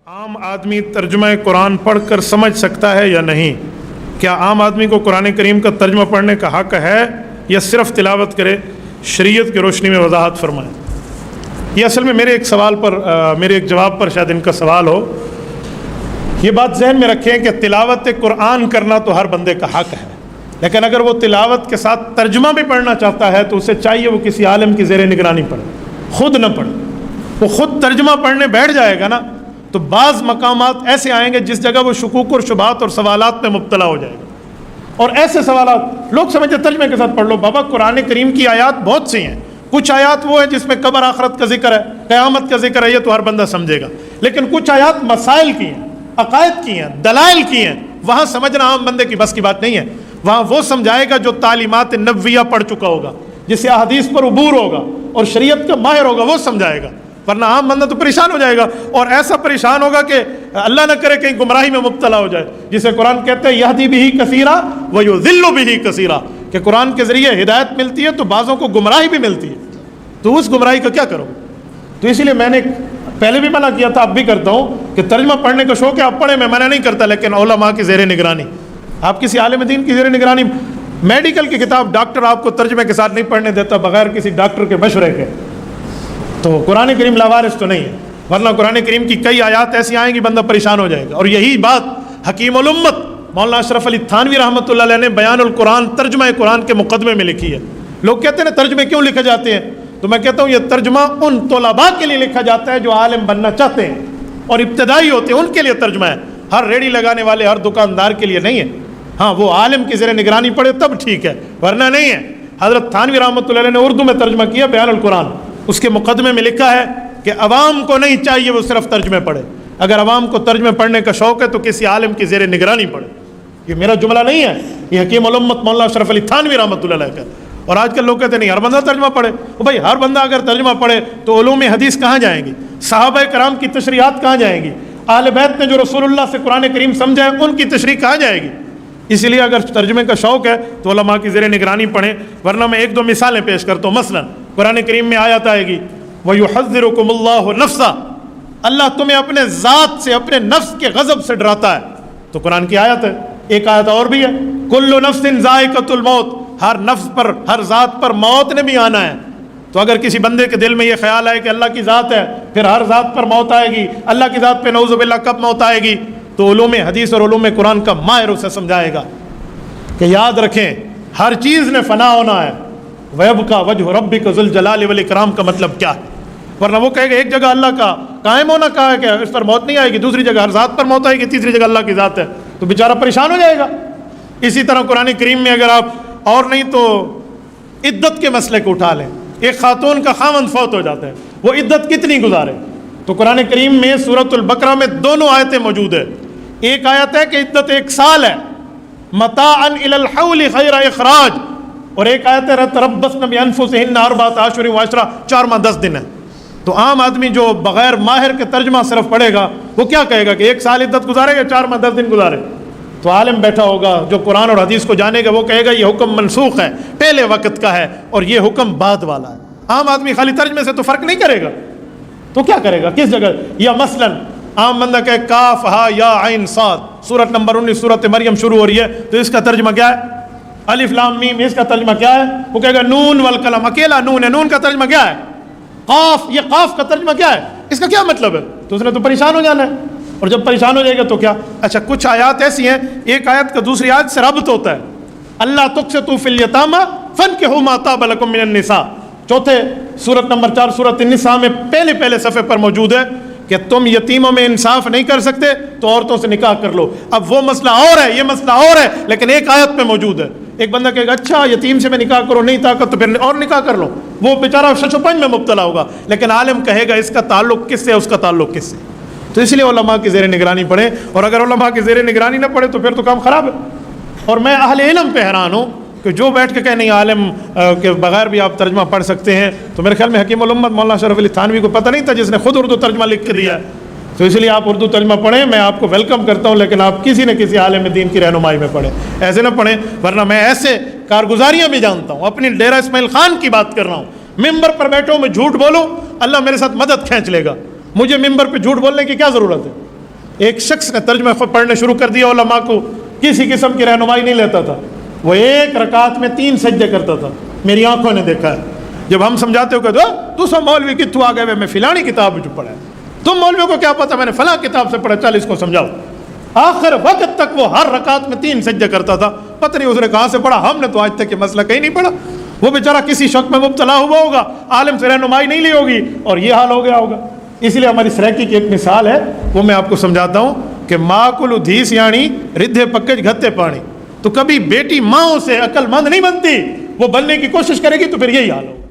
عام آدمی ترجمہ قرآن پڑھ کر سمجھ سکتا ہے یا نہیں؟ کیا عام آدمی کو قرآن کریم کا ترجمہ پڑھنے کا حق ہے یا صرف تلاوت کرے؟ شریعت کی روشنی میں وضاحت فرمائیں۔ یہ اصل میں میرے ایک سوال پر میرے ایک جواب پر شاید ان کا سوال ہو۔ یہ بات ذہن میں رکھیں کہ تلاوت قرآن کرنا تو ہر بندے کا حق ہے، لیکن اگر وہ تلاوت کے ساتھ ترجمہ بھی پڑھنا چاہتا ہے تو اسے چاہیے وہ کسی عالم کی زیر نگرانی پڑھے، خود نہ پڑھے۔ وہ خود ترجمہ پڑھنے بیٹھ جائے گا نا تو بعض مقامات ایسے آئیں گے جس جگہ وہ شکوک اور شبہات اور سوالات میں مبتلا ہو جائے گا، اور ایسے سوالات لوگ سمجھتے ترجمے کے ساتھ پڑھ لو۔ بابا قرآن کریم کی آیات بہت سی ہیں، کچھ آیات وہ ہیں جس میں قبر آخرت کا ذکر ہے، قیامت کا ذکر ہے، یہ تو ہر بندہ سمجھے گا، لیکن کچھ آیات مسائل کی ہیں، عقائد کی ہیں، دلائل کی ہیں، وہاں سمجھنا عام بندے کی بس کی بات نہیں ہے۔ وہاں وہ سمجھائے گا جو تعلیمات نبویہ پڑھ چکا ہوگا، جسے احادیث پر عبور ہوگا اور شریعت کا ماہر ہوگا، وہ سمجھائے گا، ورنہ عام بندہ تو پریشان ہو جائے گا، اور ایسا پریشان ہوگا کہ اللہ نہ کرے کہیں گمراہی میں مبتلا ہو جائے، جسے قرآن کہتے ہیں یہدی بہ کثیرا ویضل بہ کثیرا، کہ قرآن کے ذریعے ہدایت ملتی ہے تو بعضوں کو گمراہی بھی ملتی ہے، تو اس گمراہی کا کیا کرو؟ تو اسی لیے میں نے پہلے بھی منع کیا تھا، اب بھی کرتا ہوں کہ ترجمہ پڑھنے کا شوق ہے آپ پڑھیں، میں منع نہیں کرتا، لیکن علماء کی زیر نگرانی، آپ کسی عالم دین کی زیر نگرانی۔ میڈیکل کی کتاب ڈاکٹر آپ کو ترجمے کے ساتھ نہیں پڑھنے دیتا بغیر کسی ڈاکٹر کے مشورے کے، تو قرآن کریم لاوارث تو نہیں ہے، ورنہ قرآن کریم کی کئی آیات ایسی آئیں گی بندہ پریشان ہو جائے گا۔ اور یہی بات حکیم الامت مولانا اشرف علی تھانوی رحمۃ اللہ علیہ نے بیان القرآن ترجمہ قرآن کے مقدمے میں لکھی ہے۔ لوگ کہتے ہیں نا ترجمے کیوں لکھے جاتے ہیں، تو میں کہتا ہوں یہ ترجمہ ان طلباء کے لیے لکھا جاتا ہے جو عالم بننا چاہتے ہیں اور ابتدائی ہوتے ہیں، ان کے لیے ترجمہ ہے، ہر ریڑھی لگانے والے ہر دکاندار کے لیے نہیں ہے۔ ہاں وہ عالم کی زیر نگرانی پڑھے تب ٹھیک ہے، ورنہ نہیں ہے۔ حضرت تھانوی رحمۃ اللہ علیہ نے اردو میں ترجمہ کیا بیان القرآن، اس کے مقدمے میں لکھا ہے کہ عوام کو نہیں چاہیے وہ صرف ترجمے پڑھے، اگر عوام کو ترجمے پڑھنے کا شوق ہے تو کسی عالم کی زیر نگرانی پڑھے۔ یہ میرا جملہ نہیں ہے، یہ حکیم الامت مولانا اشرف علی تھانوی رحمۃ اللہ علیہ کا۔ اور آج کل لوگ کہتے ہیں نہیں ہر بندہ ترجمہ پڑھے، بھائی ہر بندہ اگر ترجمہ پڑھے تو علوم حدیث کہاں جائیں گی، صحابہ کرام کی تشریحات کہاں جائیں گی، اہل بیت نے جو رسول اللہ سے قرآن کریم سمجھا ہے ان کی تشریح کہاں جائے گی؟ اسی لیے اگر ترجمے کا شوق ہے تو علماء کی زیر نگرانی پڑھیں، ورنہ میں ایک دو مثالیں پیش کرتا ہوں۔ مثلا قرآن کریم میں آیت آئے گی وَيُحَذِّرُكُمُ اللَّهُ نَفْسَهُ، اللہ تمہیں اپنے ذات سے اپنے نفس کے غضب سے ڈراتا ہے، تو قرآن کی آیت ہے۔ ایک آیت اور بھی ہے کُلُّ نَفْسٍ ذَائِقَةُ الْمَوْتِ، ہر نفس پر ہر ذات پر موت نے بھی آنا ہے۔ تو اگر کسی بندے کے دل میں یہ خیال آئے کہ اللہ کی ذات ہے پھر ہر ذات پر موت آئے گی، اللہ کی ذات پہ نعوذ باللہ کب موت آئے گی، تو علوم حدیث اور علوم قرآن کا ماہر اسے سمجھائے گا کہ یاد رکھیں ہر چیز نے فنا ہونا ہے، وَيَبْقَى وَجْهُ رَبِّكَ ذُو الْجَلَالِ وَالْإِكْرَامِ کا مطلب کیا ہے، ورنہ وہ کہے گا ایک جگہ اللہ کا قائم ہونا کہا ہے کہ اس پر موت نہیں آئے گی، دوسری جگہ ہر ذات پر موت آئے گی، تیسری جگہ اللہ کی ذات ہے، تو بیچارہ پریشان ہو جائے گا۔ اسی طرح قرآن کریم میں اگر آپ اور نہیں تو عدت کے مسئلے کو اٹھا لیں، ایک خاتون کا خاوند فوت ہو جاتا ہے، وہ عدت کتنی گزارے، تو قرآن کریم میں سورۃ البقرہ میں دونوں آیتیں موجود ہیں۔ ایک آیت ہے کہ عدت 1 سال ہے، متاعا الی الحول غیر اخراج، اور ایک آیت ہے تربصن بانفسہن 4 اشہر و 10 4 ماہ 10 دن ہے۔ تو عام آدمی جو بغیر ماہر کے ترجمہ صرف پڑھے گا وہ کیا کہے گا کہ 1 سال عدت گزارے گا 4 ماہ 10 دن گزارے؟ تو عالم بیٹھا ہوگا جو قرآن اور حدیث کو جانے گا وہ کہے گا یہ حکم منسوخ ہے، پہلے وقت کا ہے، اور یہ حکم بعد والا ہے۔ عام آدمی خالی ترجمے سے تو فرق نہیں کرے گا، تو کیا کرے گا کس جگہ؟ یا مثلا عام بندہ کہے کاف ہا یا عین صاد، سورت نمبر 19 سورت مریم شروع ہو رہی ہے، تو اس کا ترجمہ کیا ہے؟ الف لام میم، اس کا ترجمہ کیا ہے؟ وہ کہے گا نون والقلم، اکیلا نون ہے، نون کا ترجمہ کیا ہے؟ قاف، یہ قاف کا ترجمہ کیا ہے؟ اس کا کیا مطلب ہے؟ تو اس نے تو پریشان ہو جانا ہے، اور جب پریشان ہو جائے گا تو کیا؟ اچھا کچھ آیات ایسی ہیں ایک آیت کا دوسری آیت سے ربط ہوتا ہے، اللہ تقسطوا فی الیتامى فانکحوا ما طاب لکم من النساء، چوتھے سورت نمبر 4 سورت النساء میں پہلے صفحے پر موجود ہے کہ تم یتیموں میں انصاف نہیں کر سکتے تو عورتوں سے نکاح کر لو۔ اب وہ مسئلہ اور ہے، یہ مسئلہ اور ہے، لیکن ایک آیت پہ موجود ہے۔ ایک بندہ کہے گا اچھا یتیم سے میں نکاح کرو، نہیں طاقت تو پھر اور نکاح کر لو، وہ بیچارہ شش و پنج میں مبتلا ہوگا، لیکن عالم کہے گا اس کا تعلق کس سے ہے، اس کا تعلق کس سے۔ تو اس لیے علماء کی زیر نگرانی پڑھیں، اور اگر علماء کی زیر نگرانی نہ پڑھے تو پھر تو کام خراب ہے۔ اور میں اہل علم پہ حیران ہوں کہ جو بیٹھ کے کہے نہیں عالم کے بغیر بھی آپ ترجمہ پڑھ سکتے ہیں، تو میرے خیال میں حکیم الامت مولانا اشرف علی تھانوی کو پتہ نہیں تھا جس نے خود اردو ترجمہ لکھ کے دیا ہے۔ تو اس لیے آپ اردو ترجمہ پڑھیں، میں آپ کو ویلکم کرتا ہوں، لیکن آپ کسی نہ کسی عالم دین کی رہنمائی میں پڑھیں، ایسے نہ پڑھیں، ورنہ میں ایسے کارگزاریاں بھی جانتا ہوں۔ اپنی ڈیرہ اسماعیل خان کی بات کر رہا ہوں، ممبر پر بیٹھوں میں جھوٹ بولوں، اللہ میرے ساتھ مدد کھینچ لے گا، مجھے ممبر پہ جھوٹ بولنے کی کیا ضرورت ہے؟ ایک شخص نے ترجمہ خود پڑھنے شروع کر دیا، علماء کو کسی قسم کی رہنمائی نہیں لیتا تھا، وہ ایک رکعت میں 3 سجدے کرتا تھا، میری آنکھوں نے دیکھا ہے۔ جب ہم سمجھاتے ہو کہ تو سب مولوی کتوں آ گئے، میں فلانی کتاب جو پڑھا ہے، تم مولویوں کو کیا پتا میں نے فلاں کتاب سے پڑھا، چل اس کو سمجھاؤ۔ آخر وقت تک وہ ہر رکعت میں 3 سجدے کرتا تھا، پتہ نہیں اس نے کہاں سے پڑھا، ہم نے تو آج تک یہ مسئلہ کہیں نہیں پڑھا۔ وہ بیچارہ کسی شک میں مبتلا ہوا ہوگا، عالم سے رہنمائی نہیں لی ہوگی اور یہ حال ہو گیا ہوگا۔ اس لیے ہماری سریکی کی ایک مثال ہے، وہ میں آپ کو سمجھاتا ہوں کہ ماں کلو دھیس یعنی ردھے پکج گھتے پانی، تو کبھی بیٹی ماں سے عقل مند نہیں بنتی، وہ بننے کی کوشش کرے گی تو پھر یہی حال ہوگا۔